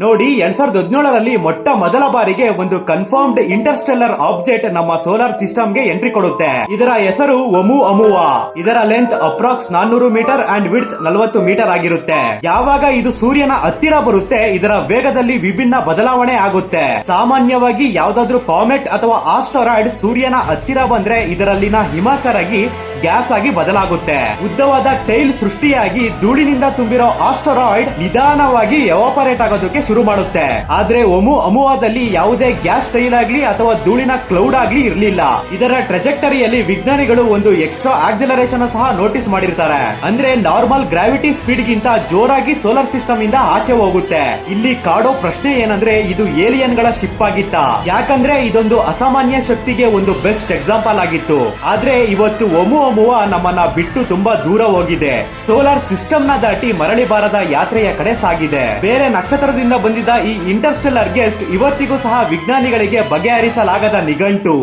ನೋಡಿ 2017ರಲ್ಲಿ ಮೊಟ್ಟ ಮೊದಲ ಬಾರಿಗೆ ಒಂದು ಕನ್ಫರ್ಮ್ಡ್ ಇಂಟರ್ಸ್ಟೆಲ್ಲರ್ ಆಬ್ಜೆಕ್ಟ್ ನಮ್ಮ ಸೋಲಾರ್ ಸಿಸ್ಟಮ್ ಗೆ ಎಂಟ್ರಿ ಕೊಡುತ್ತೆ. ಇದರ ಹೆಸರು ಒಮುವಾ. ಇದರ length approx 400 metre and width 40 metre ಆಗಿರುತ್ತೆ. ಯಾವಾಗ ಇದು ಸೂರ್ಯನ ಹತ್ತಿರ ಬರುತ್ತೆ ಇದರ ವೇಗದಲ್ಲಿ ವಿಭಿನ್ನ ಬದಲಾವಣೆ ಆಗುತ್ತೆ. ಸಾಮಾನ್ಯವಾಗಿ ಯಾವ್ದಾದ್ರು ಕಾಮೆಟ್ ಅಥವಾ ಆಸ್ಟರಾಯ್ಡ್ ಸೂರ್ಯನ ಹತ್ತಿರ ಬಂದ್ರೆ ಇದರಲ್ಲಿನ ಹಿಮ ಕರಗಿ ಗ್ಯಾಸ್ ಆಗಿ ಬದಲಾಗುತ್ತೆ. ಉದ್ದವಾದ ಟೈಲ್ ಸೃಷ್ಟಿಯಾಗಿ ಧೂಳಿನಿಂದ ತುಂಬಿರೋ ಆಸ್ಟರಾಯ್ಡ್ ನಿಧಾನವಾಗಿ ಎವಾಪರೇಟ್ ಆಗೋದಕ್ಕೆ ಶುರು ಮಾಡುತ್ತೆ. ಆದ್ರೆ ಒಮುವಾದಲ್ಲಿ ಯಾವುದೇ ಗ್ಯಾಸ್ ಟೈಲ್ ಆಗ್ಲಿ ಅಥವಾ ಧೂಳಿನ ಕ್ಲೌಡ್ ಆಗ್ಲಿ ಇರಲಿಲ್ಲ. ಇದರ ಟ್ರೆಜೆಕ್ಟರಿಯಲ್ಲಿ ವಿಜ್ಞಾನಿಗಳು ಒಂದು ಎಕ್ಸ್ಟ್ರಾ ಆಕ್ಸಿಲರೇಷನ್ ಸಹ ನೋಟಿಸ್ ಮಾಡಿರ್ತಾರೆ. ಅಂದ್ರೆ ನಾರ್ಮಲ್ ಗ್ರಾವಿಟಿ ಸ್ಪೀಡ್ ಗಿಂತ ಜೋರಾಗಿ ಸೋಲಾರ್ ಸಿಸ್ಟಮ್ ಇಂದ ಆಚೆ ಹೋಗುತ್ತೆ. ಇಲ್ಲಿ ಕಾಡೋ ಪ್ರಶ್ನೆ ಏನಂದ್ರೆ ಇದು ಏಲಿಯನ್ ಗಳ ಶಿಪ್ ಆಗಿತ್ತ? ಯಾಕಂದ್ರೆ ಇದೊಂದು ಅಸಾಮಾನ್ಯ ಶಕ್ತಿಗೆ ಒಂದು ಬೆಸ್ಟ್ ಎಕ್ಸಾಂಪಲ್ ಆಗಿತ್ತು. ಆದ್ರೆ ಇವತ್ತು ಒಮುವಾ ನಮ್ಮನ್ನ ಬಿಟ್ಟು ತುಂಬಾ ದೂರ ಹೋಗಿದೆ. ಸೋಲಾರ್ ಸಿಸ್ಟಮ್ ನ ದಾಟಿ ಮರಳಿ ಬಾರದ ಯಾತ್ರೆಯ ಕಡೆ ಸಾಗಿದೆ. ಬೇರೆ ನಕ್ಷತ್ರದಿಂದ ಬಂದಿದ್ದ ಈ ಇಂಟರ್ಸ್ಟೆಲ್ಲರ್ ಗೆಸ್ಟ್ ಇವತ್ತಿಗೂ ಸಹ ವಿಜ್ಞಾನಿಗಳಿಗೆ ಬಗೆಹರಿಸಲಾಗದ ನಿಘಂಟು.